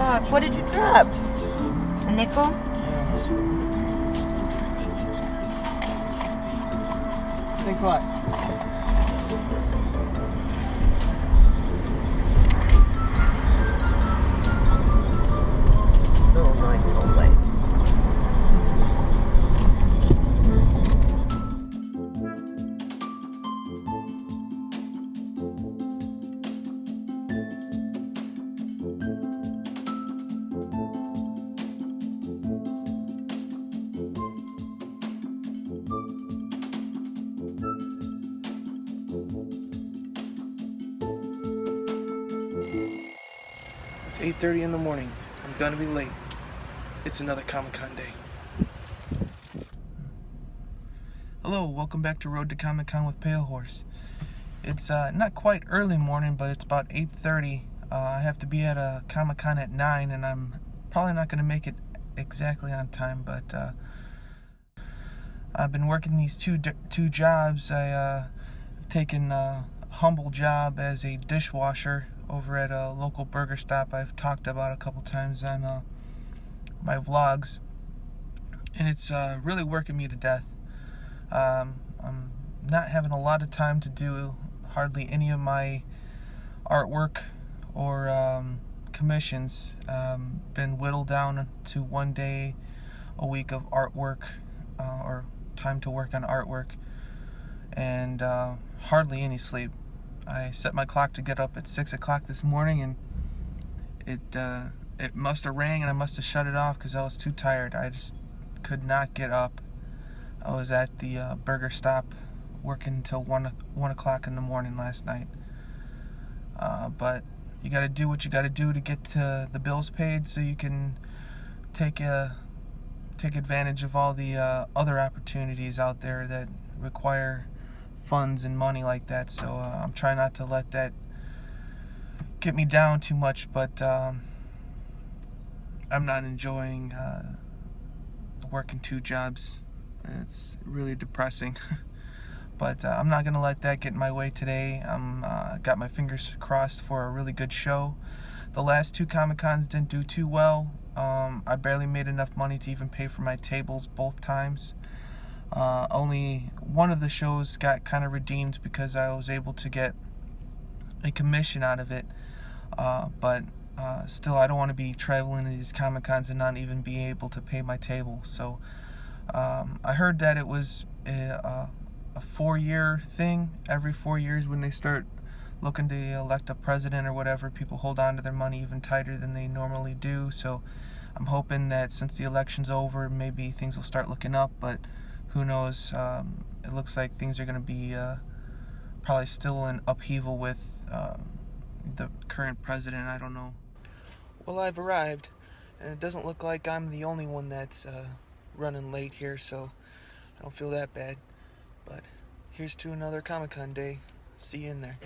fuck. What did you drop? A nickel? Thanks a lot. Oh my god. It's 8:30 in the morning. I'm gonna be late. It's another Comic-Con day. Hello, welcome back to Road to Comic-Con with Pale Horse. It's not quite early morning, but it's about 8:30. I have to be at a Comic-Con at 9, and I'm probably not going to make it exactly on time, but I've been working these two jobs. I've taken a humble job as a dishwasher over at a local burger stop I've talked about a couple times on my vlogs, and it's really working me to death. I'm not having a lot of time to do hardly any of my artwork or commissions. Been whittled down to 1 day a week of artwork or time to work on artwork, and hardly any sleep. I set my clock to get up at 6 o'clock this morning, and it must have rang and I must have shut it off because I was too tired. I just could not get up. I was at the burger stop working until 1 o'clock in the morning last night. But you got to do what you got to do to get the bills paid, so you can take advantage of all the other opportunities out there that require funds and money like that. So I'm trying not to let that get me down too much, but I'm not enjoying working two jobs. It's really depressing. But I'm not gonna let that get in my way today. I'm got my fingers crossed for a really good show. The last two Comic-Cons didn't do too well. I barely made enough money to even pay for my tables both times. Only one of the shows got kind of redeemed because I was able to get a commission out of it. But still, I don't want to be traveling to these Comic-Cons and not even be able to pay my table. So I heard that it was a 4-year thing. Every 4 years, when they start looking to elect a president or whatever, people hold on to their money even tighter than they normally do. So I'm hoping that since the election's over, maybe things will start looking up, but who knows. It looks like things are going to be probably still in upheaval with the current president. I don't know. Well, I've arrived, and it doesn't look like I'm the only one that's running late here, so I don't feel that bad. But here's to another Comic-Con day. See you in there.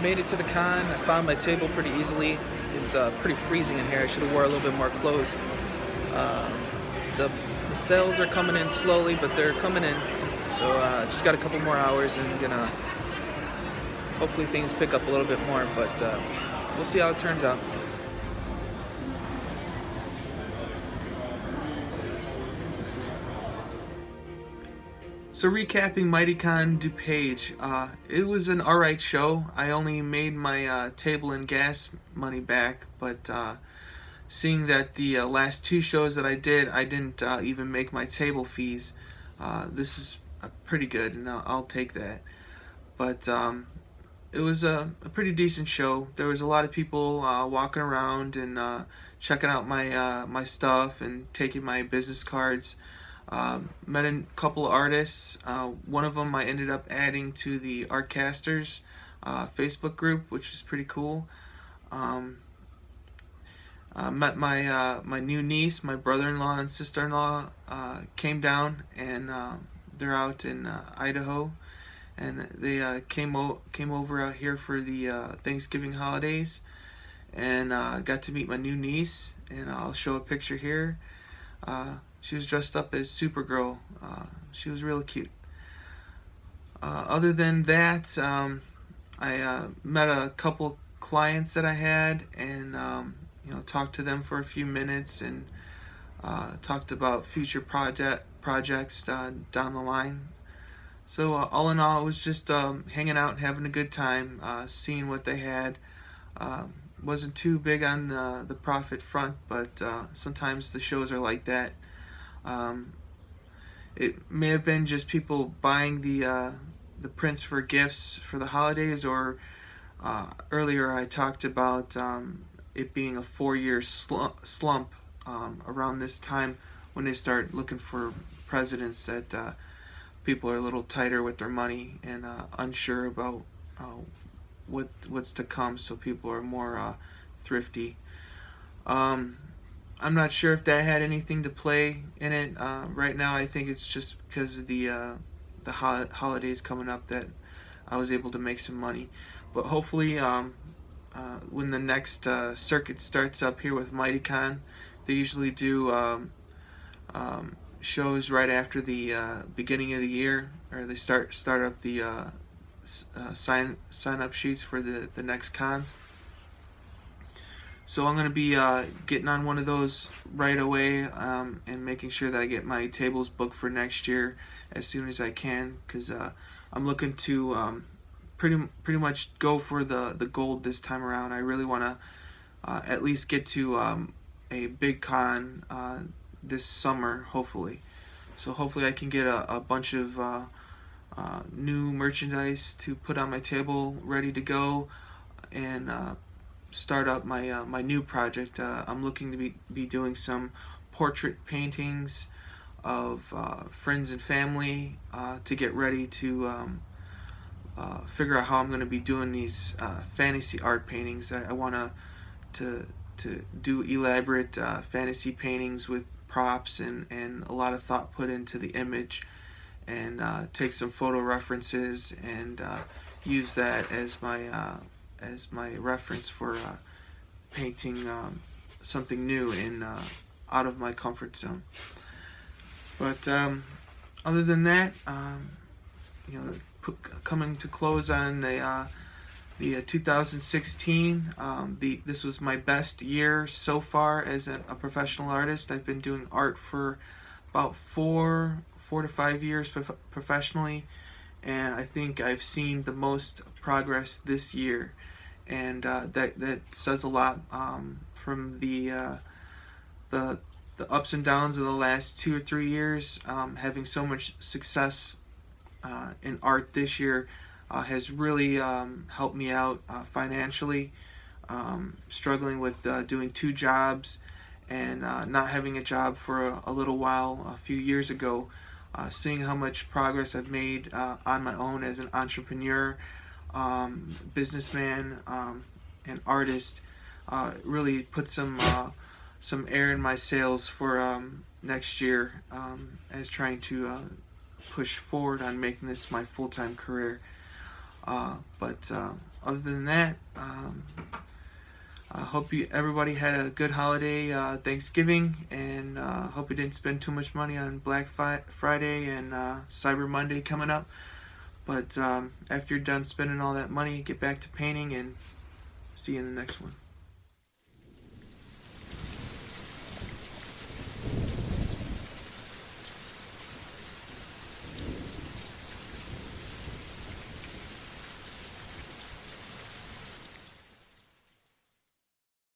Made it to the con. I found my table pretty easily. It's pretty freezing in here. I should have wore a little bit more clothes. The sales are coming in slowly, but they're coming in. So just got a couple more hours and gonna hopefully things pick up a little bit more. But we'll see how it turns out. So recapping MightyCon DuPage, it was an alright show. I only made my table and gas money back, but seeing that the last two shows that I did, I didn't even make my table fees. This is pretty good, and I'll take that. But it was a pretty decent show. There was a lot of people walking around and checking out my stuff and taking my business cards. Met a couple of artists. One of them I ended up adding to the Artcasters Facebook group, which is pretty cool. Met my new niece, my brother-in-law and sister-in-law came down, and they're out in Idaho, and they came over out here for the Thanksgiving holidays, and got to meet my new niece, and I'll show a picture here. She was dressed up as Supergirl. She was really cute. Other than that, I met a couple clients that I had, and talked to them for a few minutes, and talked about future projects down the line. So all in all, it was just hanging out and having a good time, seeing what they had. Wasn't too big on the profit front, but sometimes the shows are like that. It may have been just people buying the prints for gifts for the holidays, or earlier I talked about it being a 4-year slump around this time, when they start looking for presidents, that people are a little tighter with their money and unsure about what's to come, so people are more thrifty. I'm not sure if that had anything to play in it. Right now, I think it's just because of the holidays coming up that I was able to make some money. But hopefully, when the next circuit starts up here with MightyCon, they usually do shows right after the beginning of the year, or they start up the sign up sheets for the next cons. So I'm going to be getting on one of those right away, and making sure that I get my tables booked for next year as soon as I can, because I'm looking to pretty much go for the gold this time around. I really want to at least get to a big con this summer, hopefully. So hopefully I can get a bunch of new merchandise to put on my table, ready to go, and start up my new project. I'm looking to be doing some portrait paintings of friends and family, to get ready to figure out how I'm going to be doing these fantasy art paintings. I want to do elaborate fantasy paintings with props and a lot of thought put into the image, and take some photo references, and use that as my reference for painting something new and out of my comfort zone. But other than that, coming to close on the 2016. This was my best year so far as a professional artist. I've been doing art for about 4 to 5 years professionally, and I think I've seen the most progress this year, and that says a lot, from the ups and downs of the last 2 or 3 years. Having so much success in art this year has really helped me out financially. Struggling with doing 2 jobs, and not having a job for a little while a few years ago. Seeing how much progress I've made on my own as an entrepreneur, businessman, and artist, really put some air in my sails for next year, as trying to push forward on making this my full-time career. But other than that, I hope everybody had a good holiday Thanksgiving, and hope you didn't spend too much money on Black Friday and Cyber Monday coming up. But after you're done spending all that money, get back to painting, and see you in the next one.